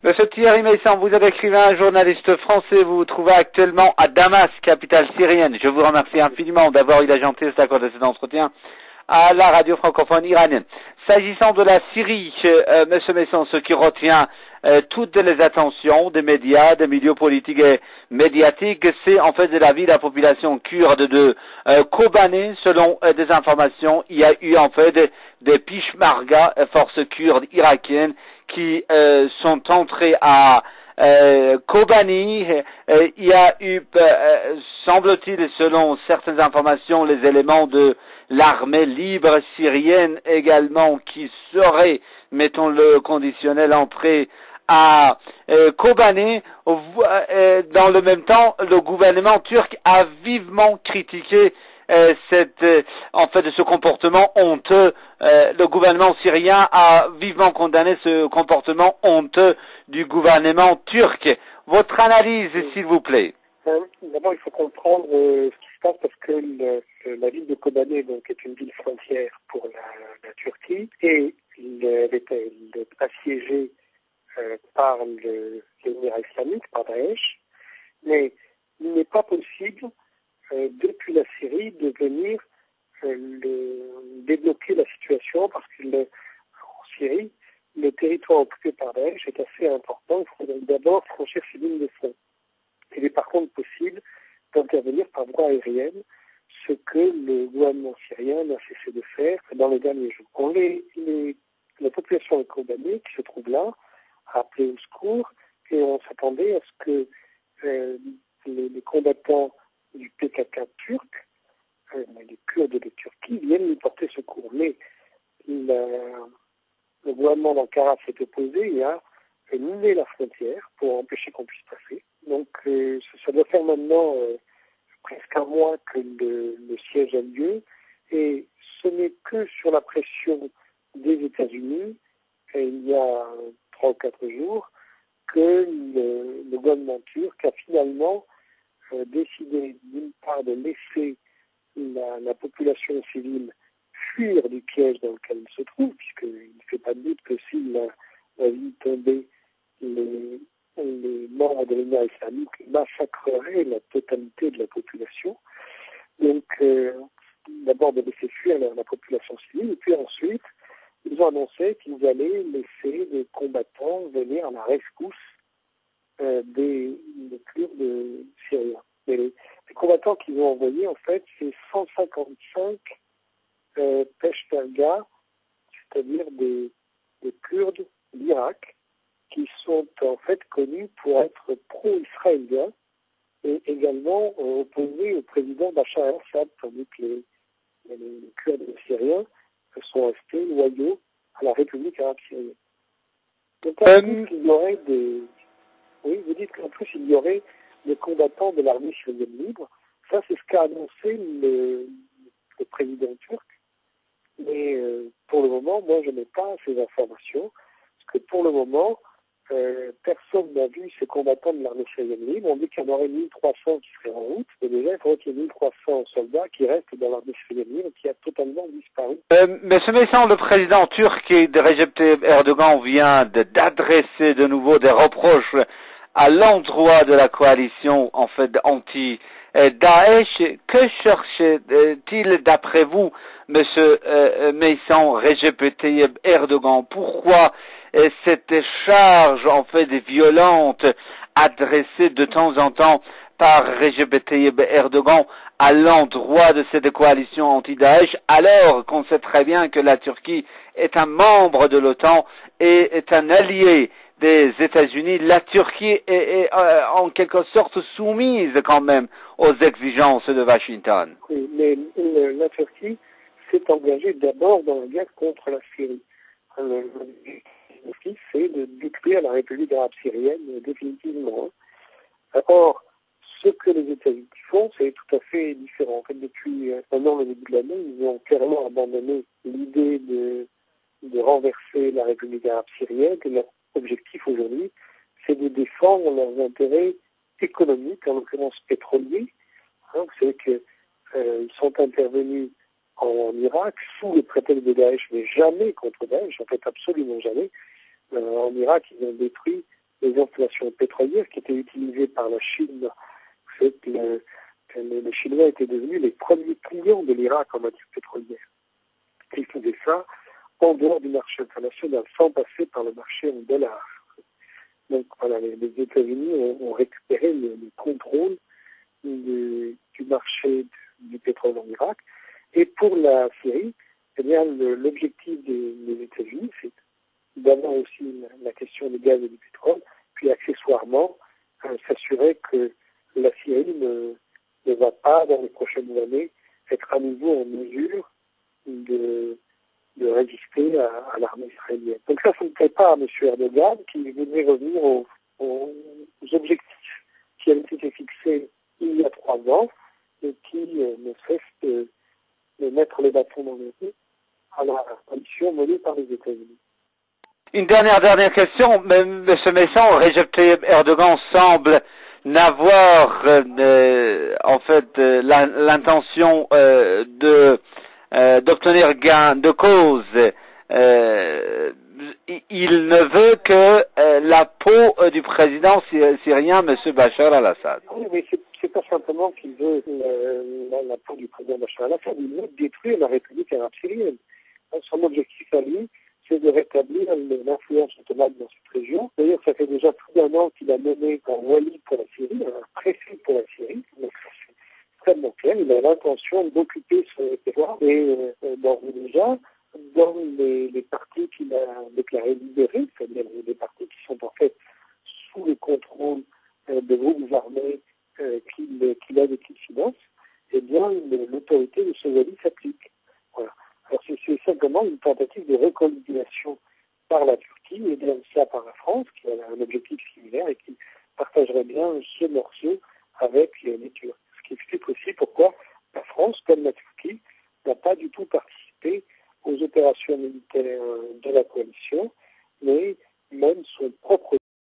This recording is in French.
Monsieur Thierry Meyssan, vous êtes écrivain, journaliste français, vous vous trouvez actuellement à Damas, capitale syrienne. Je vous remercie infiniment d'avoir eu la gentillesse d'accorder cet entretien à la radio francophone iranienne. S'agissant de la Syrie, Monsieur Meyssan, ce qui retient toutes les attentions des médias, des milieux politiques et médiatiques, c'est en fait de la vie de la population kurde de Kobané. Selon des informations, il y a eu en fait des Peshmerga, forces kurdes irakiennes, qui sont entrés à Kobani. Il y a eu, semble-t-il, selon certaines informations, les éléments de l'armée libre syrienne également qui seraient, mettons le conditionnel, entrés à Kobani. Dans le même temps, le gouvernement turc a vivement critiqué en fait de ce comportement honteux. Le gouvernement syrien a vivement condamné ce comportement honteux du gouvernement turc. Votre analyse, s'il vous plaît. D'abord, il faut comprendre ce qui se passe parce que la ville de Kobané donc, est une ville frontière pour la Turquie et elle est assiégée par l'Émirat islamique, par Daesh, mais il n'est pas possible depuis la Syrie de venir débloquer la situation parce qu'en Syrie, le territoire occupé par Daesh est assez important. Il faut donc d'abord franchir ces lignes de front. Il est par contre possible d'intervenir par voie aérienne, ce que le gouvernement syrien n'a cessé de faire dans les derniers jours. La population de Kobané, qui se trouve là, a appelé au secours et on s'attendait à ce que les combattants du PKK turc, les Kurdes de Turquie, viennent lui porter secours. Mais le gouvernement d'Ankara s'est opposé et a miné la frontière pour empêcher qu'on puisse passer. Donc ça doit faire maintenant presque un mois que le siège a lieu et ce n'est que sur la pression des États-Unis, il y a 3 ou 4 jours, que le gouvernement turc a finalement décidé d'une part de laisser la population civile fuir du piège dans lequel il se trouve, puisqu'il ne fait pas de doute que si la ville tombait, les membres de l'Émirat islamique massacreraient la totalité de la population. Donc, d'abord de laisser fuir la population civile, et puis ensuite, ils ont annoncé qu'ils allaient laisser des combattants venir à la rescousse des Kurdes syriens. Mais les combattants qu'ils ont envoyés, en fait, c'est 155 Peshmerga, c'est-à-dire des Kurdes d'Irak, qui sont en fait connus pour être pro-israéliens et également opposés au président Bachar el-Assad, tandis que les Kurdes syriens sont restés loyaux à la République arabe syrienne. Donc en plus, il y aurait oui, vous dites qu'en plus il y aurait des combattants de l'armée syrienne libre. Ça, c'est ce qu'a annoncé le président turc. Mais pour le moment, moi, je n'ai pas ces informations, parce que pour le moment, personne n'a vu ces combattants de l'armée syrienne libre. On dit qu'il y en aurait 1300 qui seraient en route, mais déjà, il faudrait qu'il y ait 1300 soldats qui restent dans l'armée syrienne libre qui a totalement disparu. Monsieur Meyssan, le président turc de Recep Tayyip Erdogan vient d'adresser de nouveau des reproches à l'endroit de la coalition, en fait, anti-Daesh. Que cherche-t-il, d'après vous, Monsieur Meyssan, Recep Tayyip Erdogan? Pourquoi cette charge, en fait, violente adressée de temps en temps par Recep Tayyip Erdogan à l'endroit de cette coalition anti-Daesh, alors qu'on sait très bien que la Turquie est un membre de l'OTAN et est un allié des États-Unis? La Turquie est en quelque sorte soumise quand même aux exigences de Washington. Oui, mais la Turquie s'est engagée d'abord dans la guerre contre la Syrie. L'objectif, c'est de détruire la République arabe syrienne définitivement. Or, ce que les États-Unis font, c'est tout à fait différent. En fait, depuis un an, le début de l'année, ils ont clairement abandonné l'idée de renverser la République arabe syrienne. Et leur objectif aujourd'hui, c'est de défendre leurs intérêts économiques, en l'occurrence pétroliers. Vous savez qu'ils sont intervenus en Irak sous le prétexte de Daesh, mais jamais contre Daesh, en fait absolument jamais. En Irak, ils ont détruit les installations pétrolières qui étaient utilisées par la Chine. Vous savez que les Chinois étaient devenus les premiers clients de l'Irak en matière pétrolière. Et ils faisaient ça en dehors du marché international, sans passer par le marché en dollars. Donc voilà, les États-Unis ont récupéré le contrôle du marché du pétrole en Irak. Et pour la Syrie, eh bien, l'objectif des États-Unis, c'est d'abord aussi la question du gaz et du pétrole, puis accessoirement s'assurer que la Syrie ne va pas, dans les prochaines années, être à nouveau en mesure de résister à l'armée israélienne. Donc ça ne plaît pas à M. Erdogan, qui voudrait revenir aux objectifs qui avaient été fixés il y a 3 ans et qui ne cessent de mettre les bâtons dans les roues à la coalition menée par les États-Unis. Une dernière question. M. Messon, Recep Tayyip Erdogan semble n'avoir en fait l'intention d'obtenir gain de cause. Il ne veut que la peau du président syrien, M. Bachar al-Assad. Oui, mais c'est pas simplement qu'il veut la peau du président Bachar al-Assad, il veut détruire la République arabe syrienne. Son objectif à lui, c'est de rétablir l'influence ottomane dans cette région. D'ailleurs, ça fait déjà plus d'1 an qu'il a nommé un wali pour la Syrie, un préfet pour la Syrie. Donc, c'est extrêmement clair. Il a l'intention d'occuper ce territoire. Et déjà, dans les partis qu'il a déclarés libérés, c'est-à-dire des partis qui sont en fait sous le contrôle de groupes armés qu'il aide et qu'il finance, eh bien, l'autorité de ce wali s'applique. Voilà. Alors, c'est simplement une tentative de réconciliation par la Turquie et bien ça par la France, qui a un objectif similaire et qui partagerait bien ce morceau avec les Turcs. Ce qui explique aussi pourquoi la France, comme la Turquie, n'a pas du tout participé aux opérations militaires de la coalition, mais même son propre